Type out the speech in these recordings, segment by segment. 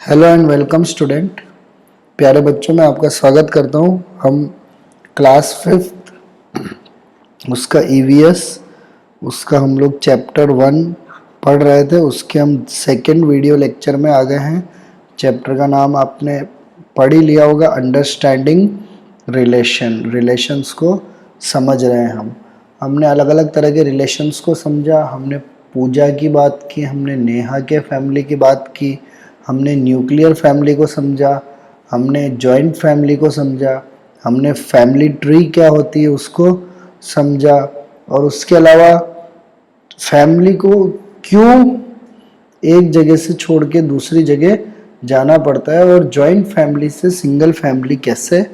Hello and welcome student. प्यारे बच्चों, मैं आपका स्वागत करता हूँ। हम क्लास 5 उसका ईवीएस उसका हम लोग चैप्टर 1 पढ़ रहे थे। उसके हम सेकंड वीडियो लेक्चर में आ गए हैं। चैप्टर का नाम आपने पढ़ ही लिया होगा, अंडरस्टैंडिंग रिलेशंस को समझ रहे हैं हमने अलग अलग तरह के रिलेशंस को समझा। हमने पूजा की बात की, हमने नेहा के फैमिली की बात की, हमने न्यूक्लियर फैमिली को समझा, हमने जॉइंट फैमिली को समझा, हमने फैमिली ट्री क्या होती है उसको समझा, और उसके अलावा फैमिली को क्यों एक जगह से छोड़ के दूसरी जगह जाना पड़ता है, और जॉइंट फैमिली से सिंगल फैमिली कैसे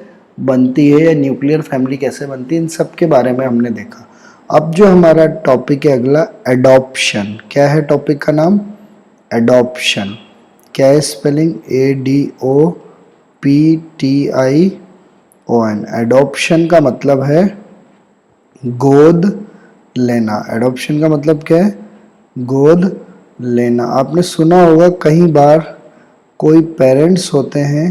बनती है या न्यूक्लियर फैमिली कैसे बनती है, इन सब के बारे में हमने देखा। अब जो हमारा टॉपिक है अगला, एडॉप्शन। क्या है टॉपिक का नाम? एडॉप्शन। क्या है स्पेलिंग? ADOPTION। एडॉप्शन का मतलब है गोद लेना। एडॉप्शन का मतलब क्या है? गोद लेना। आपने सुना होगा कई बार कोई पेरेंट्स होते हैं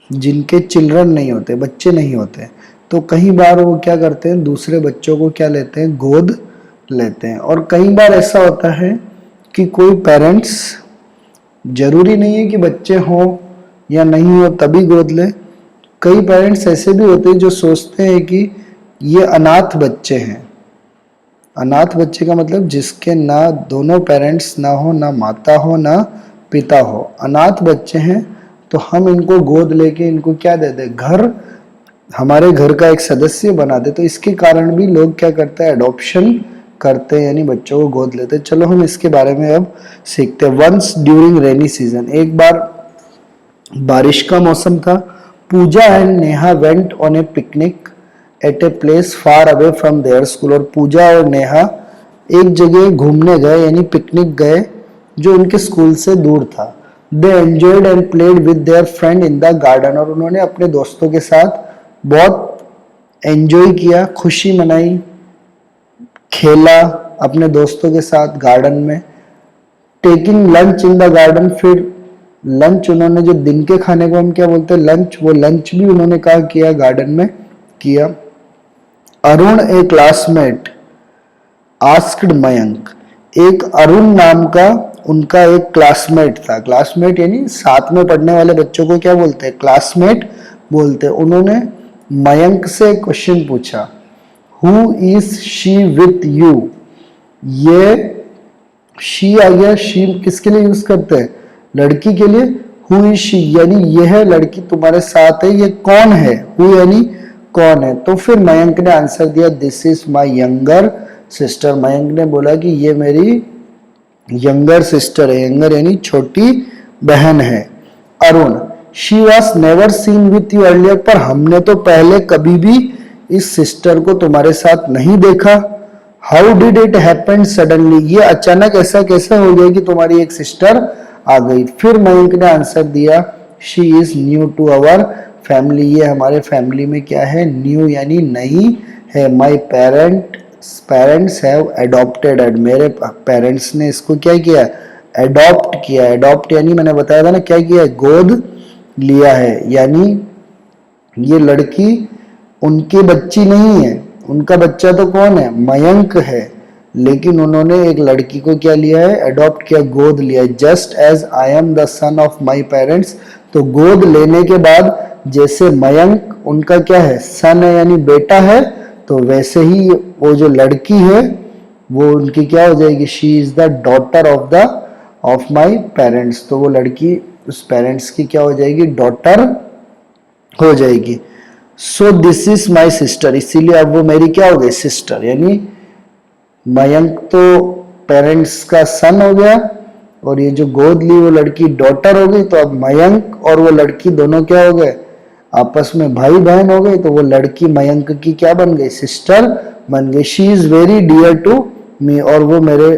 जिनके चिल्ड्रन नहीं होते, बच्चे नहीं होते, तो कई बार वो क्या करते हैं, दूसरे बच्चों को क्या लेते हैं? गोद लेते हैं। और कई बार ऐसा होता है कि कोई पेरेंट्स, जरूरी नहीं है कि बच्चे हों या नहीं हो तभी गोद ले। कई पेरेंट्स ऐसे भी होते हैं जो सोचते हैं कि ये अनाथ बच्चे हैं। अनाथ बच्चे का मतलब जिसके ना दोनों पेरेंट्स ना हो, ना माता हो, ना पिता हो, अनाथ बच्चे हैं, तो हम इनको गोद लेके इनको क्या दे दे? घर, हमारे घर का एक सदस्य बना दे। तो इसके कारण भी लोग क्या करते हैं? एडॉप्शन करते हैं, यानी बच्चों को गोद लेते हैं। चलो हम इसके बारे में अब सीखते हैं। वंस ड्यूरिंग रेनी सीजन, एक बार बारिश का मौसम था। Pooja and Neha went on a picnic at a place far away from their school. और पूजा और नेहा एक जगह घूमने गए, यानी पिकनिक गए, जो उनके स्कूल से दूर था। They enjoyed and played with their friend in the garden. और उन्होंने अपने दोस्तों के साथ बहुत एंजॉय किया, खुशी मनाई, खेला अपने दोस्तों के साथ गार्डन में। Taking lunch in the garden, फिर लंच उन्होंने, जो दिन के खाने को हम क्या बोलते हैं? लंच, वो लंच भी उन्होंने कहा किया? गार्डन में किया। अरुण ए क्लासमेट आस्क्ड मयंक। एक अरुण नाम का उनका एक क्लासमेट था। क्लासमेट यानी साथ में पढ़ने वाले बच्चों को क्या बोलते हैं? क्लासमेट बोलते हैं। उन्होंने मयंक से क्वेश्चन पूछा, who is she with you? ये शी आ गया। शी किसके लिए यूज करते हैं? लड़की के लिए। हु इज शी यानी यह लड़की तुम्हारे साथ है, ये कौन है? हु यानी कौन है? तो फिर मयंक ने आंसर दिया, this is my younger sister. Mayank ने बोला कि ये मेरी यंगर सिस्टर है। यंगर यानी छोटी बहन है। Arun, she was never seen with you earlier. पर हमने तो पहले कभी भी इस सिस्टर को तुम्हारे साथ नहीं देखा। How did it happen suddenly? ये अचानक ऐसा कैसे हो गया कि तुम्हारी एक सिस्टर आ गई? फिर मयंक ने आंसर दिया, she is new to our family. ये हमारे फैमिली में क्या है? न्यू यानी नई है। My parents have adopted it. मेरे पेरेंट्स ने इसको क्या किया? एडॉप्ट किया। एडॉप्ट यानी मैंने बताया था ना, क्या किया? गोद लिया है। यानी ये लड़की उनकी बच्ची नहीं है। उनका बच्चा तो कौन है? मयंक है। लेकिन उन्होंने एक लड़की को क्या लिया है? एडॉप्ट किया, गोद लिया है। Just as I am the son of my parents. तो गोद लेने के बाद जैसे मयंक उनका क्या है? सन है, यानी बेटा है, तो वैसे ही वो जो लड़की है वो उनकी क्या हो जाएगी? She is the daughter of my parents. तो वो लड़की उस पेरेंट्स की क्या हो जाएगी? डॉटर हो जाएगी। So this is my sister. इसीलिए अब वो मेरी क्या हो गई? सिस्टर। यानी मयंक तो पेरेंट्स का सन हो गया, और ये जो गोद ली वो लड़की डॉटर हो गई। तो अब मयंक और वो लड़की दोनों क्या हो गए? आपस में भाई बहन हो गए। तो वो लड़की मयंक की क्या बन गई? सिस्टर बन गई। She is very dear to me. और वो मेरे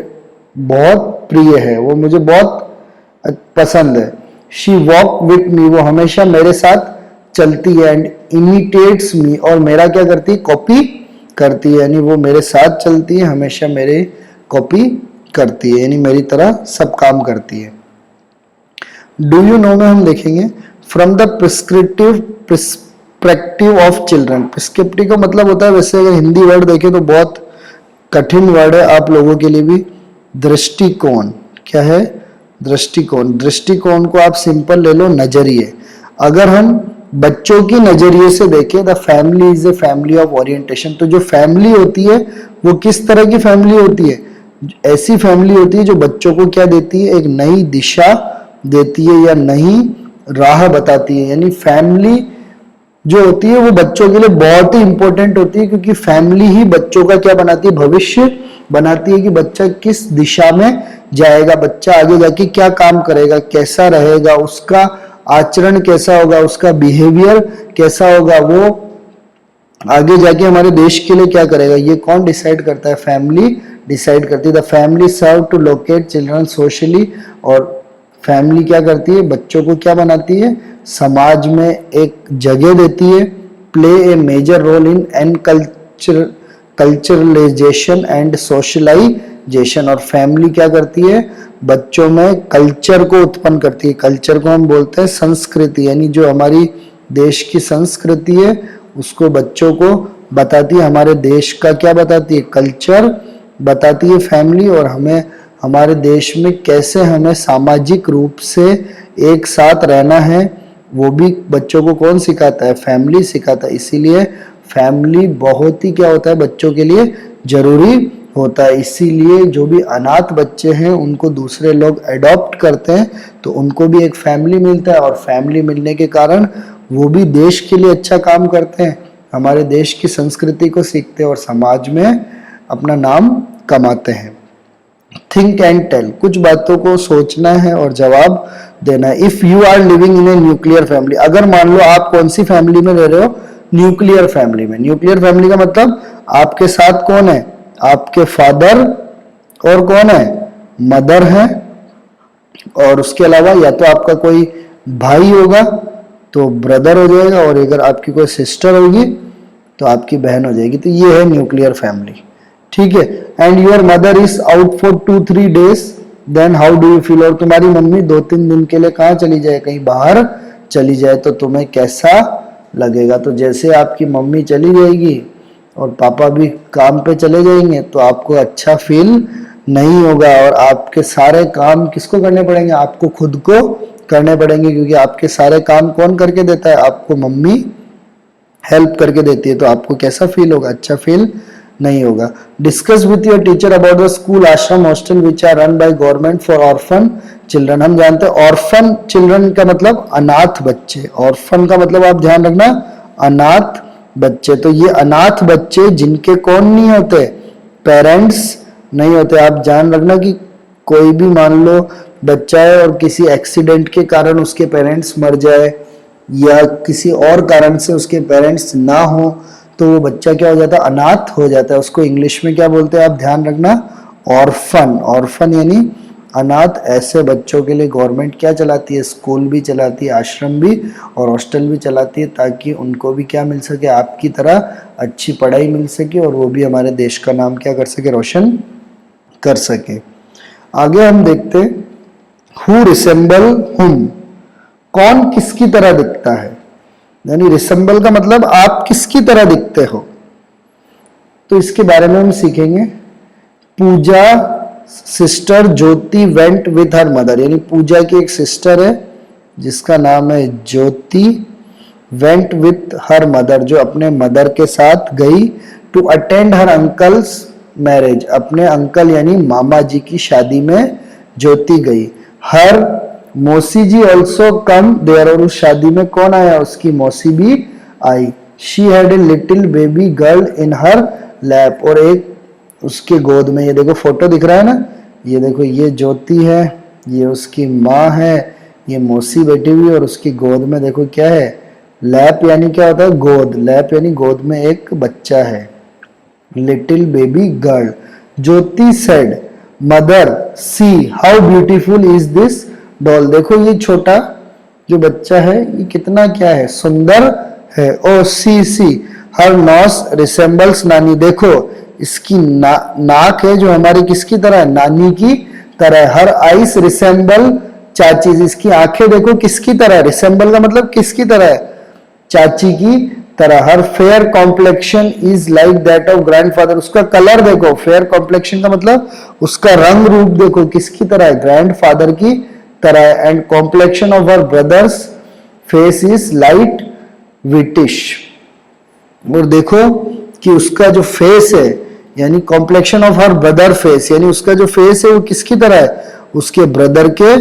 बहुत प्रिय है, वो मुझे बहुत पसंद है। She walk with me. वो हमेशा मेरे साथ चलती है। एंड इमिटेट्स मी। और मेरा क्या करती है? कॉपी करती है। यानी वो मेरे साथ चलती है, हमेशा मेरे कॉपी करती है, यानी मेरी तरह सब काम करती है। डू यू नो में हम देखेंगे from the prescriptive of children. Prescriptive का मतलब होता है, वैसे अगर हिंदी वर्ड देखें तो बहुत कठिन वर्ड है आप लोगों के लिए भी। दृष्टिकोण क्या है? दृष्टिकोण। दृष्टिकोण को आप सिंपल ले लो, नजरिए। अगर हम बच्चों की नजरिए से देखें, the family is a family of orientation. तो जो फैमिली होती है वो किस तरह की फैमिली होती है? ऐसी फैमिली होती है जो बच्चों को क्या देती है? एक नई दिशा देती है या नई राह बताती है। यानी फैमिली जो होती है वो बच्चों के लिए बहुत ही इंपॉर्टेंट होती है, क्योंकि फैमिली ही बच्चों का क्या बनाती है? भविष्य बनाती है कि बच्चा किस दिशा में जाएगा, बच्चा आगे जाके क्या काम करेगा, कैसा रहेगा, उसका आचरण कैसा होगा, उसका बिहेवियर कैसा होगा, वो आगे जाके हमारे देश के लिए क्या करेगा। ये कौन डिसाइड करता है? फैमिली डिसाइड करती है। The family serve to locate children socially. और फैमिली क्या करती है? बच्चों को क्या बनाती है? समाज में एक जगह देती है। Play a major role in an culturalization and socialization. और फैमिली क्या करती है? बच्चों में कल्चर को उत्पन्न करती है। कल्चर को हम बोलते हैं संस्कृति, यानी जो हमारी देश की संस्कृति है उसको बच्चों को बताती है। हमारे देश का क्या बताती है? कल्चर बताती है फैमिली। और हमें हमारे देश में कैसे हमें सामाजिक रूप से एक साथ रहना है वो भी बच्चों को कौन सिखाता है? फैमिली सिखाता है। इसीलिए फैमिली बहुत ही क्या होता है? बच्चों के लिए जरूरी होता है। इसीलिए जो भी अनाथ बच्चे हैं उनको दूसरे लोग अडॉप्ट करते हैं तो उनको भी एक फैमिली मिलता है, और फैमिली मिलने के कारण वो भी देश के लिए अच्छा काम करते हैं, हमारे देश की संस्कृति को सीखते हैं और समाज में अपना नाम कमाते हैं। थिंक एंड टेल, कुछ बातों को सोचना है और जवाब देना है। If you are living in a nuclear family, अगर मान लो आप कौन सी फैमिली में रह रहे हो? न्यूक्लियर फैमिली में। न्यूक्लियर फैमिली का मतलब आपके साथ कौन है? आपके फादर और कौन है? मदर है, और उसके अलावा या तो आपका कोई भाई होगा तो ब्रदर हो जाएगा, और अगर आपकी कोई सिस्टर होगी तो आपकी बहन हो जाएगी। तो ये है न्यूक्लियर फैमिली, ठीक है। And your mother is out for 2-3 days, then how do you feel? और तुम्हारी मम्मी 2-3 दिन के लिए कहाँ चली जाए? कहीं बाहर चली जाए तो तुम्हें कैसा लगेगा? तो जैसे आपकी मम्मी चली जाएगी और पापा भी काम पे चले जाएंगे तो आपको अच्छा फील नहीं होगा, और आपके सारे काम किसको करने पड़ेंगे? आपको खुद को करने पड़ेंगे, क्योंकि आपके सारे काम कौन करके देता है? आपको मम्मी हेल्प करके देती है। तो आपको कैसा फील होगा? अच्छा फील नहीं होगा। Discuss with your teacher about the school, ashram, hostel which are run by government for orphan children. हम जानते हैं ऑर्फन चिल्ड्रन का मतलब अनाथ बच्चे। ऑर्फन का मतलब आप ध्यान रखना, अनाथ बच्चे। तो ये अनाथ बच्चे जिनके कौन नहीं होते? पेरेंट्स नहीं होते। आप जान रखना कि कोई भी मान लो बच्चा है और किसी एक्सीडेंट के कारण उसके पेरेंट्स मर जाए या किसी और कारण से उसके पेरेंट्स ना हो तो वो बच्चा क्या हो जाता है? अनाथ हो जाता है। उसको इंग्लिश में क्या बोलते हैं? आप ध्यान रखना, ऑर्फन। ऑर्फन यानी अनाथ। ऐसे बच्चों के लिए गवर्नमेंट क्या चलाती है? स्कूल भी चलाती है, आश्रम भी और हॉस्टल भी चलाती है, ताकि उनको भी क्या मिल सके? आपकी तरह अच्छी पढ़ाई मिल सके और वो भी हमारे देश का नाम क्या कर सके? रोशन कर सके। आगे हम देखते हैं हु रिसेंबल हुम, कौन किसकी तरह दिखता है। यानी रिसेंबल का मतलब आप किसकी तरह दिखते हो, तो इसके बारे में हम सीखेंगे। Pooja sister Jyoti went with her mother, यानी पूजा की एक सिस्टर है जिसका नाम है Jyoti, went with her mother, जो अपने मदर के साथ गई to attend her uncle's marriage, अपने अंकल यानी मामा जी की शादी में ज्योति गई। हर मौसी जी ऑल्सो कम देयर, और उस शादी में कौन आया? उसकी मौसी भी आई। She had a little baby girl in her lap, और एक उसके गोद में, ये देखो फोटो दिख रहा है ना, ये देखो ये ज्योति है, ये उसकी माँ है, ये मौसी बैठी हुई, और उसकी गोद में देखो क्या है? लैप यानी क्या होता है? गोद। लैप यानी गोद में एक बच्चा है, little baby girl. Jyoti said mother see how beautiful is this doll, देखो ये छोटा जो बच्चा है ये कितना क्या है? सुंदर है। ओ सी हर नोज रिसेंबल्स नानी, देखो इसकी नाक है जो हमारी किसकी तरह है? नानी की तरह। हर आइस रिसेंबल चाची, इसकी आंखें देखो किसकी तरह है, रिसेंबल का मतलब किसकी तरह है, चाची की तरह। Her fair complexion is like that of grandfather, उसका कलर देखो, फेयर कॉम्प्लेक्शन का मतलब उसका रंग रूप देखो किसकी तरह है, ग्रैंडफादर की तरह। And complexion of her brothers face is light whitish, और देखो कि उसका जो फेस है यानी complexion of her brother face, यानी उसका जो फेस है वो किसकी तरह है, उसके ब्रदर के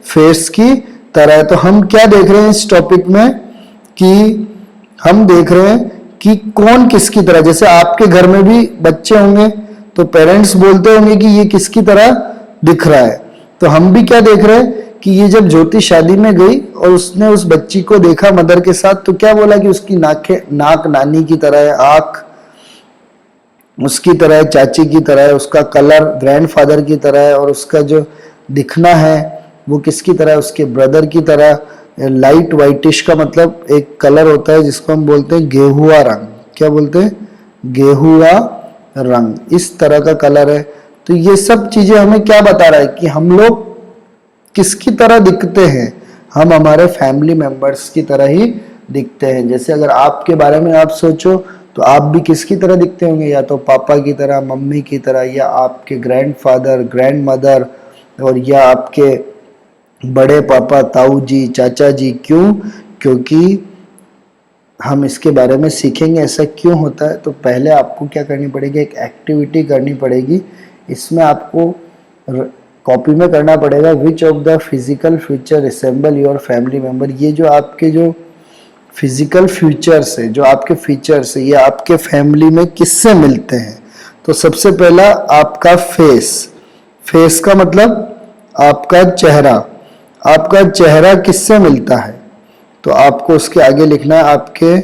फेस की तरह है। तो हम क्या देख रहे हैं इस टॉपिक में कि हम देख रहे हैं कि कौन किसकी तरह, जैसे आपके घर में भी बच्चे होंगे तो पेरेंट्स बोलते होंगे कि ये किसकी तरह दिख रहा है, तो हम भी क्या देख रहे हैं कि ये जब ज्योति शादी में गई और उसने उस बच्ची को देखा मदर के साथ, तो क्या बोला कि उसकी नाक नानी की तरह है, आंख उसकी तरह है, चाची की तरह है, उसका कलर ग्रैंडफादर की तरह है, और उसका जो दिखना है वो किसकी तरह है, उसके ब्रदर की तरह। लाइट वाइटिश का मतलब एक कलर होता है जिसको हम बोलते हैं गेहुआ रंग, क्या बोलते हैं, गेहुआ रंग, इस तरह का कलर है। तो ये सब चीजें हमें क्या बता रहा है कि हम लोग किसकी तरह दिखते हैं, हम हमारे फैमिली मेंबर्स की तरह ही दिखते हैं। जैसे अगर आपके बारे में आप सोचो तो आप भी किसकी तरह दिखते होंगे, या तो पापा की तरह, मम्मी की तरह, या आपके ग्रैंडफादर, ग्रैंडमदर, और या आपके बड़े पापा, ताऊ जी, चाचा जी। क्यों, क्योंकि हम इसके बारे में सीखेंगे ऐसा क्यों होता है। तो पहले आपको क्या करनी पड़ेगी, एक एक्टिविटी करनी पड़ेगी। इसमें आपको कॉपी में करना पड़ेगा, which of the physical feature resemble your family member. ये जो आपके जो फिजिकल फीचर्स है, जो आपके फीचर्स है, ये आपके फैमिली में किससे मिलते हैं। तो सबसे पहला आपका फेस, फेस का मतलब आपका चेहरा, आपका चेहरा किससे मिलता है, तो आपको उसके आगे लिखना है आपके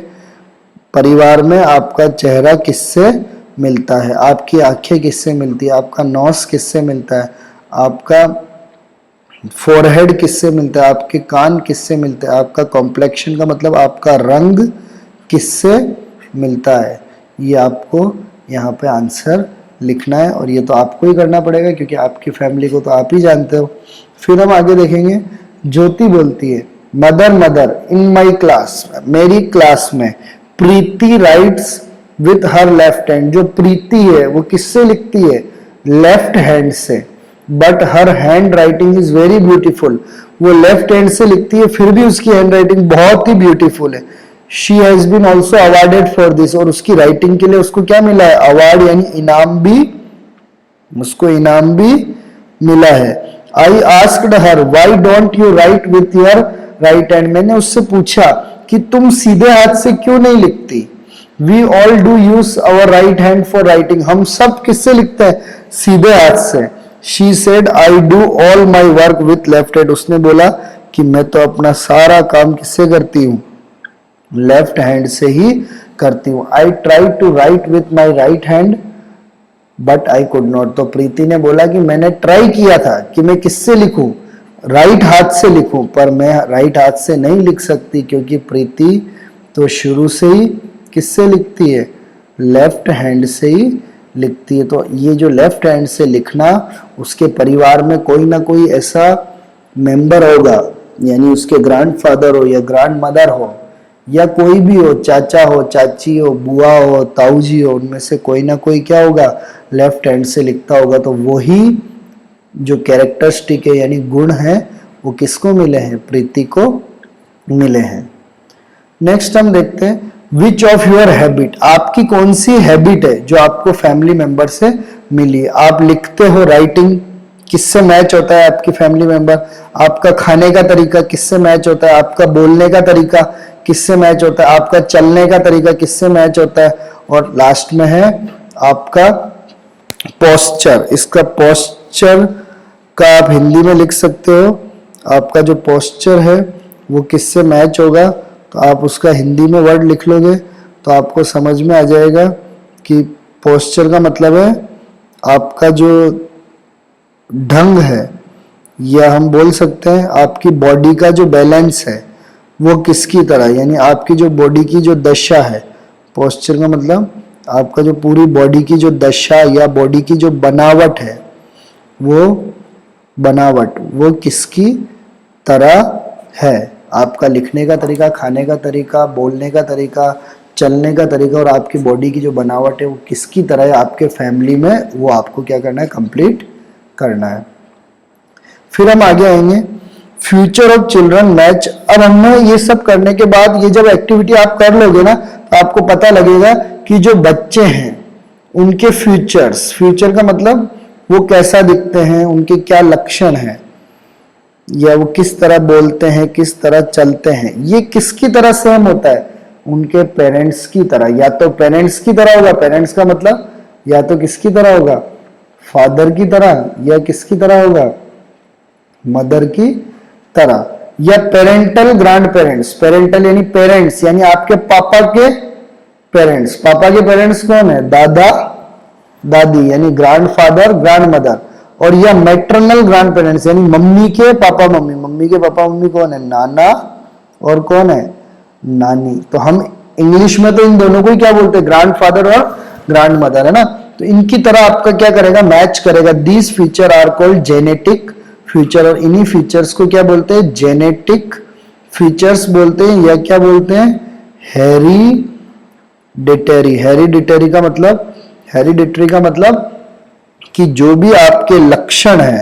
परिवार में आपका चेहरा किससे मिलता है, आपकी आंखें किससे मिलती है, आपका नोज किससे मिलता है, आपका फोरहेड किससे मिलता है, आपके कान किससे मिलते हैं, आपका कॉम्प्लेक्शन का मतलब आपका रंग किससे मिलता है। ये आपको यहाँ पे आंसर लिखना है, और ये तो आपको ही करना पड़ेगा क्योंकि आपकी फैमिली को तो आप ही जानते हो। फिर हम आगे देखेंगे, ज्योति बोलती है, mother mother in my class, मेरी क्लास में Preeti writes with her left hand. जो प्रीति है वो किससे लिखती है, लेफ्ट हैंड से, but her handwriting is very beautiful. वो लेफ्ट हैंड से लिखती है फिर भी उसकी हैंड राइटिंग बहुत ही ब्यूटीफुल है। She has been also awarded for this, और उसकी राइटिंग के लिए उसको क्या मिला है, अवार्ड यानी इनाम भी, उसको इनाम भी मिला है। I asked her why don't you right with your right hand, मैंने उससे पूछा कि तुम सीधे हाथ से क्यों नहीं लिखती। We all do use our right hand for writing, हम सब किससे लिखते हैं, सीधे हाथ से। She said I do all my work with left hand, उसने बोला कि मैं तो अपना सारा काम किससे करती हूँ, लेफ्ट हैंड से ही करती हूँ। I try to write with my right hand but I could not, तो प्रीति ने बोला कि मैंने ट्राई किया था कि मैं किससे लिखूं, राइट हाथ से लिखूं, पर मैं राइट हाथ से नहीं लिख सकती क्योंकि प्रीति तो शुरू से ही किससे लिखती है, लेफ्ट हैंड से ही लिखती है। तो ये जो लेफ्ट हैंड से लिखना, उसके परिवार में कोई ना कोई ऐसा मेंबर होगा, यानी उसके ग्रैंडफादर हो या ग्रैंड मदर हो या कोई भी हो, चाचा हो, चाची हो, बुआ हो, ताऊ जी हो, उनमें से कोई ना कोई क्या होगा, लेफ्ट हैंड से लिखता होगा। तो वही जो कैरेक्टरिस्टिक है यानी गुण है वो किसको मिले हैं, प्रीति को मिले हैं। नेक्स्ट हम देखते हैं, विच ऑफ योर हैबिट, आपकी कौन सी हैबिट है जो आपको फैमिली मेंबर से मिली। आप लिखते हो, राइटिंग किससे मैच होता है, आपकी फैमिली मेंबर। आपका खाने का तरीका किससे मैच होता है, आपका बोलने का तरीका किससे मैच होता है, आपका चलने का तरीका किससे मैच होता है, और लास्ट में है आपका पोस्चर। इसका पोस्चर का आप हिंदी में लिख सकते हो, आपका जो पोस्चर है वो किससे मैच होगा, तो आप उसका हिंदी में वर्ड लिख लोगे तो आपको समझ में आ जाएगा कि पोस्चर का मतलब है आपका जो ढंग है, या हम बोल सकते हैं आपकी बॉडी का जो बैलेंस है वो किसकी तरह, यानी आपकी जो बॉडी की जो दशा है। पोस्चर का मतलब आपका जो पूरी बॉडी की जो दशा या बॉडी की जो बनावट है, वो बनावट वो किसकी तरह है। आपका लिखने का तरीका, खाने का तरीका, बोलने का तरीका, चलने का तरीका और आपकी बॉडी की जो बनावट है वो किसकी तरह है आपके फैमिली में, वो आपको क्या करना है, कंप्लीट करना है। फिर हम आगे आएंगे फ्यूचर ऑफ चिल्ड्रन मैच। अब हमने ये सब करने के बाद, ये जब एक्टिविटी आप कर लोगे ना, तो आपको पता लगेगा कि जो बच्चे हैं उनके फ्यूचर्स, फ्यूचर का मतलब वो कैसा दिखते हैं, उनके क्या लक्षण हैं, या वो किस तरह बोलते हैं, किस तरह चलते हैं, ये किसकी तरह सेम होता है, उनके पेरेंट्स की तरह। या तो पेरेंट्स की तरह होगा, पेरेंट्स का मतलब या तो किसकी तरह होगा, फादर की तरह, या किसकी तरह होगा, मदर की तरह, या पेरेंटल ग्रैंड पेरेंट्स। पेरेंटल यानी पेरेंट्स, यानी आपके पापा के पेरेंट्स। पापा के पेरेंट्स कौन है, दादा दादी, यानी ग्रैंड फादर ग्रैंड मदर। और या मैटरनल ग्रैंड पेरेंट्स, यानी मम्मी के पापा मम्मी। मम्मी के पापा मम्मी कौन है, नाना और कौन है, नानी। तो हम इंग्लिश में तो इन दोनों को ही क्या बोलते हैं, ग्रैंड फादर और ग्रैंड मदर, है ना। तो इनकी तरह आपका क्या करेगा, मैच करेगा। These feature are called genetic feature, और इन्हीं फीचर्स को क्या बोलते हैं, जेनेटिक फीचर्स बोलते हैं, या क्या बोलते हैं, हेरिडिटरी। हेरिडिटरी का मतलब कि जो भी आपके लक्षण है,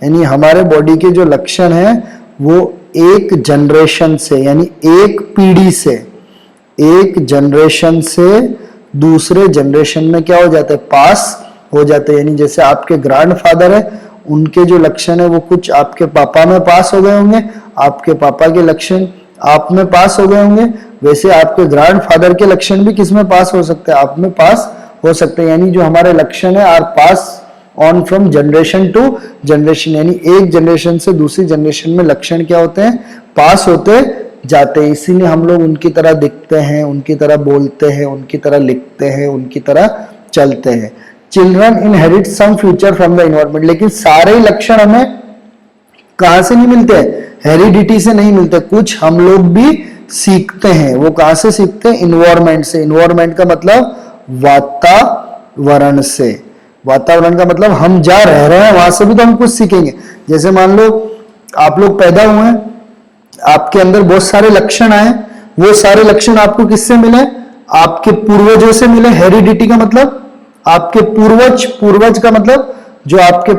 यानी हमारे बॉडी के जो लक्षण है वो एक जनरेशन से, यानी एक पीढ़ी से, एक जनरेशन से दूसरे जनरेशन में क्या हो जाते हैं, पास हो जाते हैं। यानी जैसे आपके ग्रैंड फादर है, उनके जो लक्षण है वो कुछ आपके पापा में पास हो गए होंगे, आपके पापा के लक्षण आप में पास हो गए होंगे, वैसे आपके ग्रैंड फादर के लक्षण भी किस में पास हो सकते हैं, आप में पास हो सकते हैं। यानी जो हमारे लक्षण है are pass on from generation to generation, यानी एक जनरेशन से दूसरी जनरेशन में लक्षण क्या होते हैं, पास होते जाते हैं। इसीलिए हम लोग उनकी तरह दिखते हैं, उनकी तरह बोलते हैं, उनकी तरह लिखते हैं, उनकी तरह चलते हैं। Children inherit some future from the environment, लेकिन सारे लक्षण हमें कहां से नहीं मिलते, हेरिडिटी से नहीं मिलते, कुछ हम लोग भी सीखते हैं। वो कहां से सीखते हैं, इन्वायरमेंट से। इन्वायरमेंट का मतलब वातावरण से। वातावरण का मतलब हम जहां रह रहे हैं वहां से भी तो हम कुछ सीखेंगे। जैसे मान लो आप लोग पैदा हुए हैं, आपके अंदर बहुत सारे लक्षण आए, वो सारे लक्षण आपको किससे मिले, आपके पूर्वजों से मिले। हेरिडिटी का मतलब आपके पूर्वज, पूर्वज का मतलब जो आपके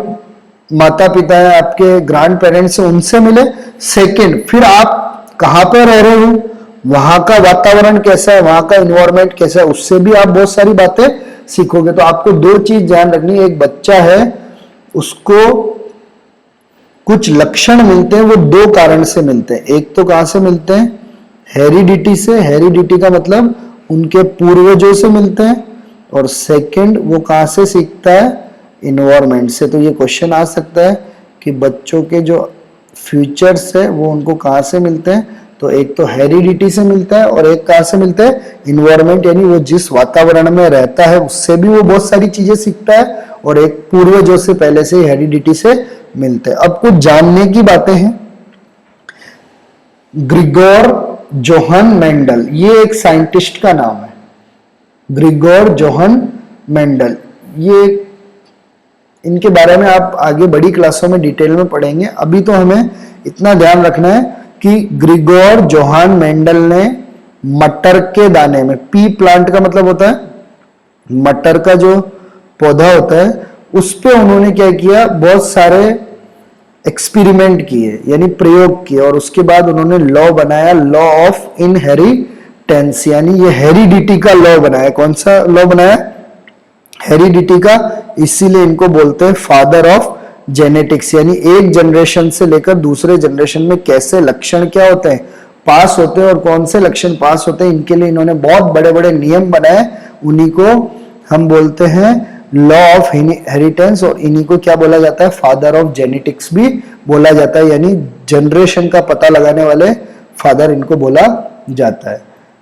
माता पिता है, आपके ग्रैंड पेरेंट्स है, उनसे मिले। सेकंड, फिर आप कहां पर रह रहे हो, वहां का वातावरण कैसा है, वहां का इन्वायरमेंट कैसा है, उससे भी आप बहुत सारी बातें सीखोगे। तो आपको दो चीज ध्यान रखनी है, एक बच्चा है उसको कुछ लक्षण मिलते हैं, वो दो कारण से मिलते हैं। एक तो कहां से मिलते हैं, हेरिडिटी से। हेरिडिटी का मतलब उनके पूर्वजों से मिलते हैं। और सेकंड, वो कहां से सीखता है, इन्वायरमेंट से। तो ये क्वेश्चन आ सकता है कि बच्चों के जो फ्यूचर्स है वो उनको कहां से मिलते हैं। तो एक तो हेरिडिटी से मिलता है और एक कहां से मिलता है, इन्वायरमेंट, यानी वो जिस वातावरण में रहता है उससे भी वो बहुत सारी चीजें सीखता है। और एक पूर्वजों से पहले से हेरिडिटी से मिलते हैं। अब कुछ जानने की बातें हैं। ग्रिगोर जोहन मेंडल, ये एक साइंटिस्ट का नाम है, ग्रिगोर जोहन मेंडल। ये इनके बारे में आप आगे बड़ी क्लासों में डिटेल में पढ़ेंगे। अभी तो हमें इतना ध्यान रखना है कि ग्रिगोर जोहन मेंडल ने मटर के दाने में, पी प्लांट का मतलब होता है मटर का जो पौधा होता है, उस पे उन्होंने क्या किया, बहुत सारे एक्सपेरिमेंट किए, यानी प्रयोग किए। और उसके बाद उन्होंने लॉ बनाया, लॉ ऑफ इनहेरिटेंस, यानी ये हेरिडिटी का लॉ बनाया। कौन सा लॉ बनाया, हेरिडिटी का। इसीलिए इनको बोलते हैं फादर ऑफ जेनेटिक्स। यानी एक जनरेशन से लेकर दूसरे जनरेशन में कैसे लक्षण क्या होते हैं, पास होते हैं, और कौन से लक्षण पास होते हैं, इनके लिए इन्होंने बहुत बड़े बड़े नियम बनाए। उन्हीं को हम बोलते हैं लॉ ऑफ हेरिटेंस, और इन्हीं को क्या बोला जाता है, फादर ऑफ जेनेटिक्स भी बोला जाता है। यानी जनरेशन का पता लगाने वाले फादर इनको बोला जाता है।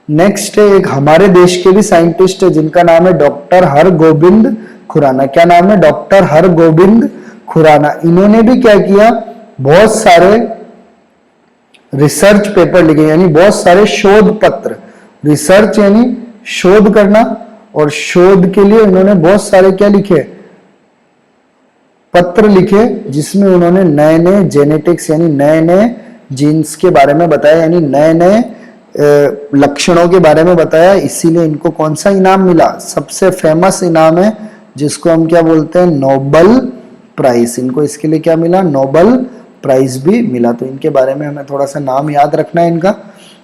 नेक्स्ट है, एक हमारे देश के भी साइंटिस्ट है जिनका नाम है डॉक्टर हरगोबिंद खुराना। क्या नाम है, डॉक्टर हरगोबिंद खुराना। इन्होंने भी क्या किया, बहुत सारे रिसर्च पेपर लिखे, यानी बहुत सारे शोध पत्र। रिसर्च यानी शोध करना, और शोध के लिए उन्होंने बहुत सारे क्या लिखे, पत्र लिखे, जिसमें उन्होंने नए नए जेनेटिक्स यानी नए नए जीन्स के बारे में बताया, यानी नए नए लक्षणों के बारे में बताया, इसीलिए इनको कौन सा इनाम मिला? सबसे फेमस इनाम है जिसको हम क्या बोलते हैं? Nobel prize. इनको इसके लिए क्या मिला? नोबल प्राइज भी मिला। तो इनके बारे में हमें थोड़ा सा नाम याद रखना है इनका।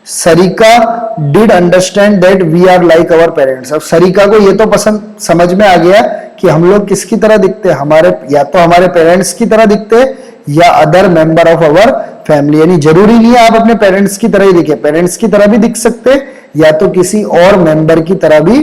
Sarika did understand that we are like our parents. अब सरिका को ये तो पसंद समझ में आ गया कि हम लोग किसकी तरह दिखते हैं, हमारे या तो हमारे पेरेंट्स की तरह दिखते हैं या other member of our family. यानी जरूरी नहीं है आप अपने पेरेंट्स की तरह ही दिखे, पेरेंट्स की तरह भी दिख सकते हैं या तो किसी और मेंबर की तरह भी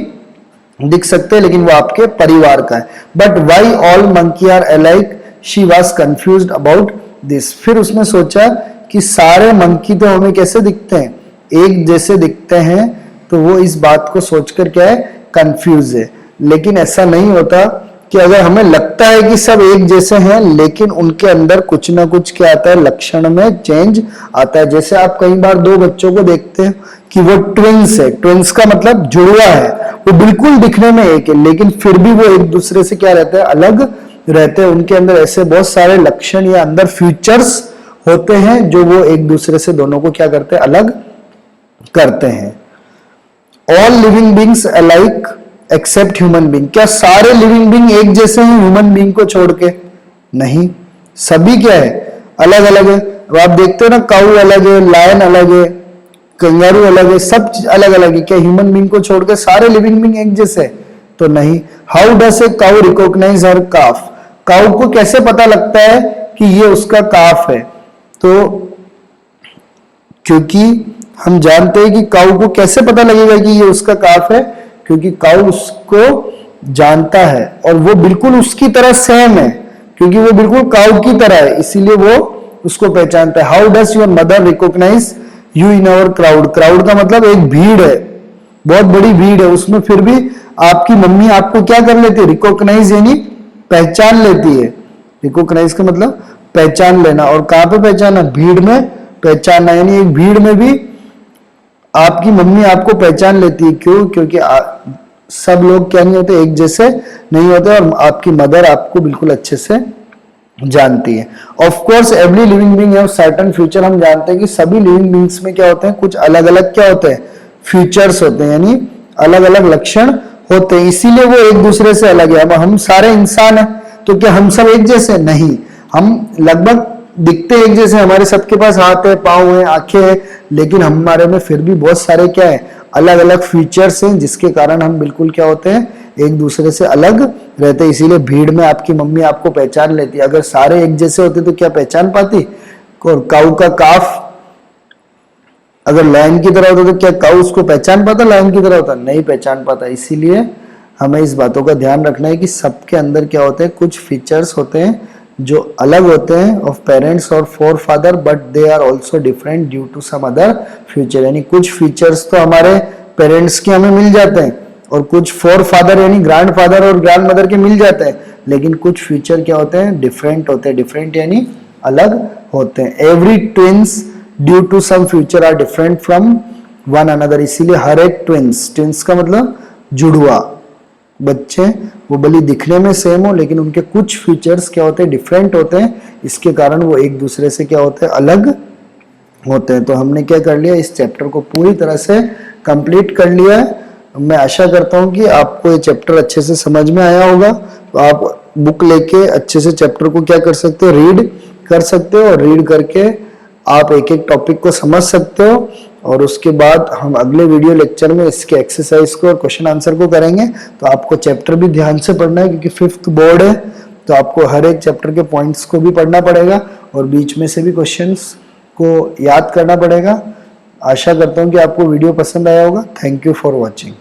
दिख सकते हैं, लेकिन वो आपके परिवार का है। But why all monkey are alike, she was confused about this. फिर उसने सोचा कि सारे मंकी तो हमें कैसे दिखते हैं? एक जैसे दिखते हैं। तो वो इस बात को सोचकर क्या है? कंफ्यूज है। लेकिन ऐसा नहीं होता कि अगर हमें लगता है कि सब एक जैसे हैं, लेकिन उनके अंदर कुछ ना कुछ क्या आता है? लक्षण में चेंज आता है। जैसे आप कई बार दो बच्चों को देखते हैं कि वो ट्विंस है, ट्विंस का मतलब जुड़वा है, वो बिल्कुल दिखने में एक है लेकिन फिर भी वो एक दूसरे से क्या रहते हैं? अलग रहते हैं। उनके अंदर ऐसे बहुत सारे लक्षण या अंदर फीचर्स होते हैं जो वो एक दूसरे से दोनों को क्या करते हैं? अलग करते हैं। All living beings alike except human being. क्या सारे लिविंग बींग एक जैसे हैं ह्यूमन बींग को छोड़ के? नहीं, सभी क्या है? अलग अलग है। अब आप देखते हो ना, काऊ अलग है, लायन अलग है, कंगारू अलग है, सब अलग अलग है। क्या ह्यूमन बींग को छोड़ के सारे लिविंग बींग एक जैसे? तो नहीं। How does A cow recognise हर काफ। काऊ को कैसे पता लगता है कि ये उसका काफ है? तो क्योंकि हम जानते हैं कि काऊ को कैसे पता लगेगा कि ये उसका काफ है? क्योंकि काऊ उसको जानता है और वो बिल्कुल उसकी तरह सेम है, क्योंकि वो बिल्कुल काऊ की तरह है, इसीलिए वो उसको पहचानता है। How does your mother recognize you in our crowd. Crowd का मतलब एक भीड़ है, बहुत बड़ी भीड़ है, उसमें फिर भी आपकी मम्मी आपको क्या कर लेती है? रिकॉग्नाइज यानी पहचान लेती है। रिकॉग्नाइज का मतलब पहचान लेना। और कहां पे पहचाना? भीड़ में पहचानना। यानी एक भीड़ में भी आपकी मम्मी आपको पहचान लेती है। क्यों? क्योंकि सब लोग क्या नहीं होते? एक जैसे नहीं होते, और आपकी मदर आपको बिल्कुल अच्छे से जानती है। Of course every living being have certain future. हम जानते हैं कि सभी लिविंग बीइंग्स में क्या होते हैं? कुछ अलग अलग क्या होते हैं? फीचर्स होते हैं, यानी अलग अलग लक्षण होते हैं, इसीलिए वो एक दूसरे से अलग है। अब हम सारे इंसान हैं, तो क्या हम सब एक जैसे? नहीं, हम लगभग दिखते एक जैसे, हमारे सबके पास हाथ है, पाँव है, आंखें हैं, लेकिन हमारे में फिर भी बहुत सारे क्या है? अलग अलग फीचर्स हैं, जिसके कारण हम बिल्कुल क्या होते हैं? एक दूसरे से अलग रहते हैं। इसीलिए भीड़ में आपकी मम्मी आपको पहचान लेती है। अगर सारे एक जैसे होते तो क्या पहचान पाती? और काऊ का काफ अगर लायन की तरह होता तो क्या काऊ उसको पहचान पाता? लायन की तरह होता? नहीं पहचान पाता। इसीलिए हमें इस बातों का ध्यान रखना है कि सबके अंदर क्या होते हैं? कुछ फीचर्स होते हैं जो अलग होते हैं ऑफ पेरेंट्स और for father, but they are also different due to some other future. यानी कुछ फीचर्स तो हमारे पेरेंट्स के हमें मिल जाते हैं और कुछ फोर फादर यानी ग्रैंड फादर और ग्रैंड मदर के मिल जाते हैं, लेकिन कुछ फीचर क्या होते हैं? डिफरेंट होते हैं। डिफरेंट यानी अलग होते हैं। Every twins due to some future are different from one another. इसीलिए हर एक ट्विंस, ट्विंस का मतलब जुड़वा बच्चे, वो भले दिखने में सेम हो लेकिन उनके कुछ फीचर्स क्या होते हैं? डिफरेंट होते हैं। इसके कारण वो एक दूसरे से क्या होते हैं? अलग होते हैं। तो हमने क्या कर लिया? इस चैप्टर को पूरी तरह से कंप्लीट कर लिया है। मैं आशा करता हूँ कि आपको ये चैप्टर अच्छे से समझ में आया होगा। तो आप बुक लेके अच्छे से चैप्टर को क्या कर सकते हो? रीड कर सकते हो, और रीड करके आप एक एक टॉपिक को समझ सकते हो। और उसके बाद हम अगले वीडियो लेक्चर में इसके एक्सरसाइज को और क्वेश्चन आंसर को करेंगे। तो आपको चैप्टर भी ध्यान से पढ़ना है, क्योंकि 5th बोर्ड है, तो आपको हर एक चैप्टर के पॉइंट्स को भी पढ़ना पड़ेगा और बीच में से भी क्वेश्चंस को याद करना पड़ेगा। आशा करता हूँ कि आपको वीडियो पसंद आया होगा। Thank you for watching.